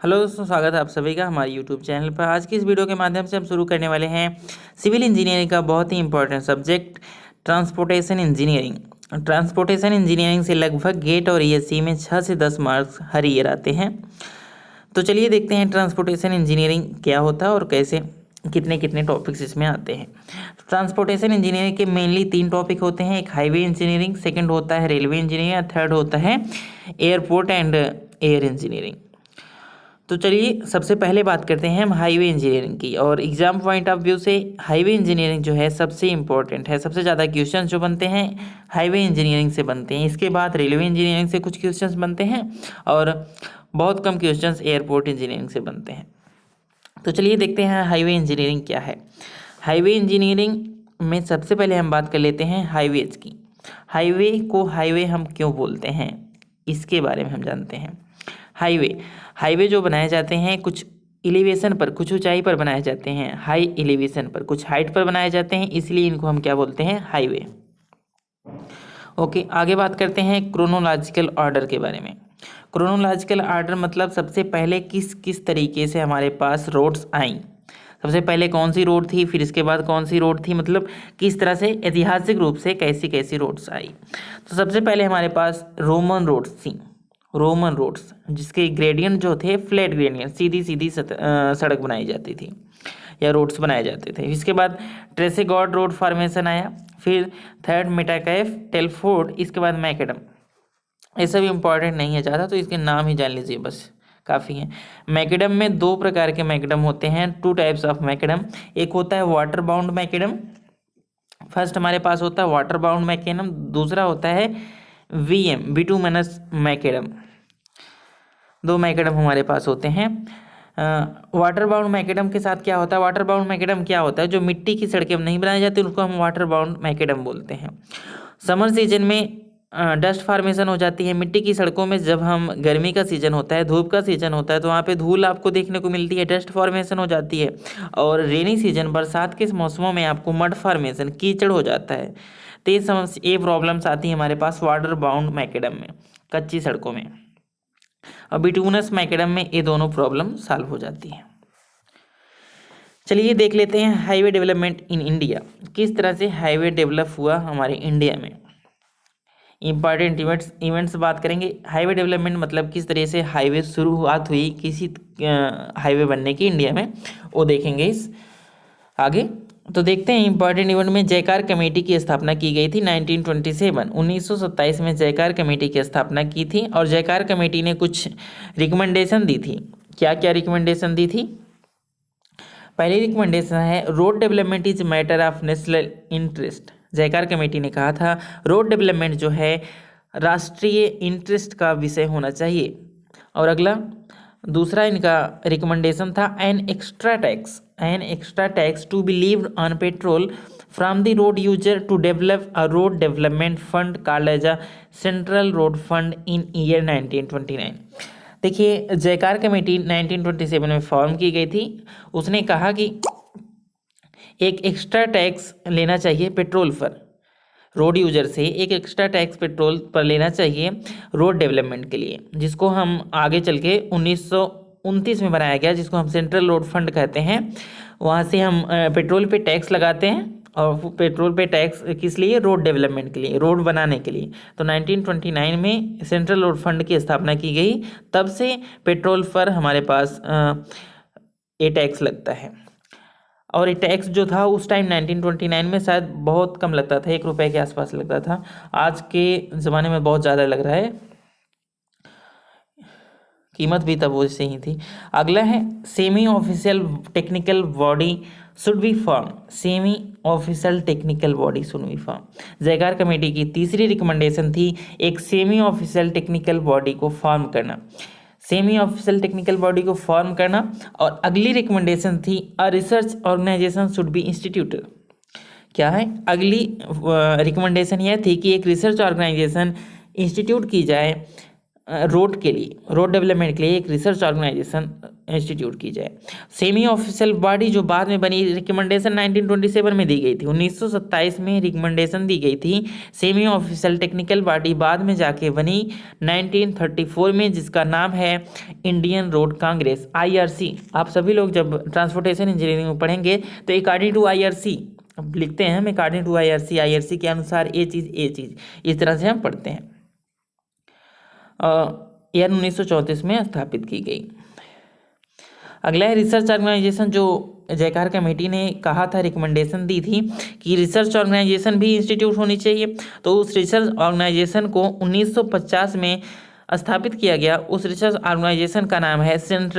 Hello दोस्तों, स्वागत है आप सभी का हमारे यूट्यूब चैनल पर। आज की इस वीडियो के माध्यम से हम शुरू करने वाले हैं सिविल इंजीनियरिंग का बहुत ही important subject transportation engineering. Transportation engineering से लगभग गेट और ईएससी में 6 से 10 मार्क्स हर ईयर आते हैं। तो चलिए देखते हैं ट्रांसपोर्टेशन इंजीनियरिंग क्या होता है और कैसे कितने कितने टॉपिक्स इसमें आते हैं। ट्रांसपोर्टेशन इंजीनियरिंग के मेनली 3 टॉपिक होते हैं। एक हाईवे इंजीनियरिंग, सेकंड होता है रेलवे इंजीनियरिंग, थर्ड होता है एयरपोर्ट एंड एयर इंजीनियरिंग। तो चलिए सबसे पहले बात करते हैं हम हाईवे इंजीनियरिंग की। और एग्जाम पॉइंट ऑफ व्यू से हाईवे इंजीनियरिंग जो है सबसे इम्पोर्टेंट है। सबसे ज़्यादा क्वेश्चंस जो बनते हैं हाईवे इंजीनियरिंग से बनते हैं। इसके बाद रेलवे इंजीनियरिंग से कुछ क्वेश्चंस बनते हैं और बहुत कम क्वेश्चंस एयरपोर्ट इंजीनियरिंग से बनते हैं। तो चलिए देखते हैं हाईवे इंजीनियरिंग क्या है। हाईवे इंजीनियरिंग में सबसे पहले हम बात कर लेते हैं हाईवेज की। हाईवे को हाईवे हम क्यों बोलते हैं इसके बारे में हम जानते हैं। हाईवे जो बनाए जाते हैं कुछ एलिवेशन पर, कुछ ऊंचाई पर बनाए जाते हैं। हाई एलिवेशन पर, कुछ हाइट पर बनाए जाते हैं, इसलिए इनको हम क्या बोलते हैं, हाईवे। ओके, आगे बात करते हैं क्रोनोलॉजिकल ऑर्डर के बारे में। क्रोनोलॉजिकल ऑर्डर मतलब सबसे पहले किस किस तरीके से हमारे पास रोड्स आई। सबसे पहले कौन सी रोड थी, फिर इसके बाद कौन सी रोड थी, मतलब किस तरह से ऐतिहासिक रूप से कैसी कैसी रोड्स आई। तो सबसे पहले हमारे पास रोमन रोड्स थी। रोमन रोड्स जिसके ग्रेडियंट जो थे फ्लैट ग्रेडियंट, सीधी सीधी सड़क बनाई जाती थी या रोड्स बनाए जाते थे। इसके बाद ट्रेसेगॉर्ड रोड फॉर्मेशन आया, फिर थर्ड मेटाकाइफ, टेलफोर्ड, इसके बाद मैकेडम। ये सब इंपॉर्टेंट नहीं है ज़्यादा, तो इसके नाम ही जान लीजिए बस, काफ़ी है। मैकेडम में 2 प्रकार के मैकेडम होते हैं, 2 टाइप्स ऑफ मैकेडम। एक होता है वाटर बाउंड मैकेडम, फर्स्ट हमारे पास होता है वाटर बाउंड मैकेडम, दूसरा होता है वीएम बिटुमिनस मैकेडम। 2 मैकेडम हमारे पास होते हैं। वाटर बाउंड मैकेडम के साथ क्या होता है, वाटर बाउंड मैकेडम क्या होता है, जो मिट्टी की सड़कें नहीं बनाई जाती उनको हम वाटर बाउंड मैकेडम बोलते हैं। समर सीजन में डस्ट फॉर्मेशन हो जाती है मिट्टी की सड़कों में। जब हम गर्मी का सीजन होता है, धूप का सीजन होता है, तो वहाँ पे धूल आपको देखने को मिलती है, डस्ट फॉर्मेशन हो जाती है। और रेनी सीजन, बरसात के मौसमों में आपको मड फॉर्मेशन, कीचड़ हो जाता है। तो ये प्रॉब्लम्स आती है हमारे पास वाटर बाउंड मैकेडम में, कच्ची सड़कों में। और बिटुमिनस मैकेडम में ये दोनों प्रॉब्लम सॉल्व हो जाती है। चलिए देख लेते हैं हाईवे डेवलपमेंट इन इंडिया, किस तरह से हाईवे डेवलप हुआ हमारे इंडिया में। इंपॉर्टेंट इवेंट्स बात करेंगे। हाईवे डेवलपमेंट मतलब किस तरह से हाईवे शुरुआत हुई किसी हाईवे बनने की इंडिया में, वो देखेंगे इस आगे। तो देखते हैं इंपॉर्टेंट इवेंट में जयकार कमेटी की स्थापना की गई थी 1927 में जयकार कमेटी की स्थापना की थी। और जयकार कमेटी ने कुछ रिकमेंडेशन दी थी। क्या क्या रिकमेंडेशन दी थी। पहली रिकमेंडेशन है road development is matter of national interest. जयकार कमेटी ने कहा था रोड डेवलपमेंट जो है राष्ट्रीय इंटरेस्ट का विषय होना चाहिए। और अगला दूसरा इनका रिकमेंडेशन था an extra tax to be levied on petrol from the road user to develop a road development fund called as a central road fund in year 1929। देखिए जयकार कमेटी 1927 में फॉर्म की गई थी। उसने कहा कि एक एक्स्ट्रा टैक्स लेना चाहिए पेट्रोल पर, रोड यूजर से एक एक्स्ट्रा टैक्स पेट्रोल पर लेना चाहिए रोड डेवलपमेंट के लिए, जिसको हम आगे चल के 1929 में बनाया गया, जिसको हम सेंट्रल रोड फंड कहते हैं। वहाँ से हम पेट्रोल पे टैक्स लगाते हैं, और पेट्रोल पे टैक्स किस लिए, रोड डेवलपमेंट के लिए, रोड बनाने के लिए। तो 1929 में सेंट्रल रोड फंड की स्थापना की गई। तब से पेट्रोल पर हमारे पास ये टैक्स लगता है। और ये टैक्स जो था उस टाइम 1929 में शायद बहुत कम लगता था, 1 रुपये के आसपास लगता था। आज के ज़माने में बहुत ज़्यादा लग रहा है, कीमत भी तब वैसे ही थी। अगला है semi official technical body should be form. Semi official technical body should be form. Jayakar committee की तीसरी रिकमेंडेशन थी एक सेमी ऑफिशियल टेक्निकल बॉडी को फॉर्म करना, सेमी ऑफिशियल टेक्निकल बॉडी को फॉर्म करना। और अगली रिकमेंडेशन थी a research organisation should be instituted. क्या है, अगली रिकमेंडेशन यह थी कि एक रिसर्च ऑर्गेनाइजेशन इंस्टीट्यूट की जाए रोड के लिए, रोड डेवलपमेंट के लिए एक रिसर्च ऑर्गेनाइजेशन इंस्टीट्यूट की जाए। सेमी ऑफिशियल बॉडी जो बाद में बनी, रिकमेंडेशन 1927 में दी गई थी, 1927 में रिकमेंडेशन दी गई थी। सेमी ऑफिशियल टेक्निकल बॉडी बाद में जाके बनी 1934 में, जिसका नाम है इंडियन रोड कांग्रेस, IRC। आप सभी लोग जब ट्रांसपोर्टेशन इंजीनियरिंग में पढ़ेंगे तो अकॉर्डिंग टू IRC अब लिखते हैं हम, अकॉर्डिंग टू IRC के अनुसार ये चीज़ इस तरह से हम पढ़ते हैं। ईयर 1934 में स्थापित की गई। अगला है रिसर्च ऑर्गेनाइजेशन, जो जयकार कमेटी ने कहा था, रिकमेंडेशन दी थी कि रिसर्च ऑर्गेनाइजेशन भी इंस्टीट्यूट होनी चाहिए। तो उस रिसर्च ऑर्गेनाइजेशन को 1950 में स्थापित किया गया। उस रिसर्च ऑर्गेनाइजेशन का नाम है सेंट्रल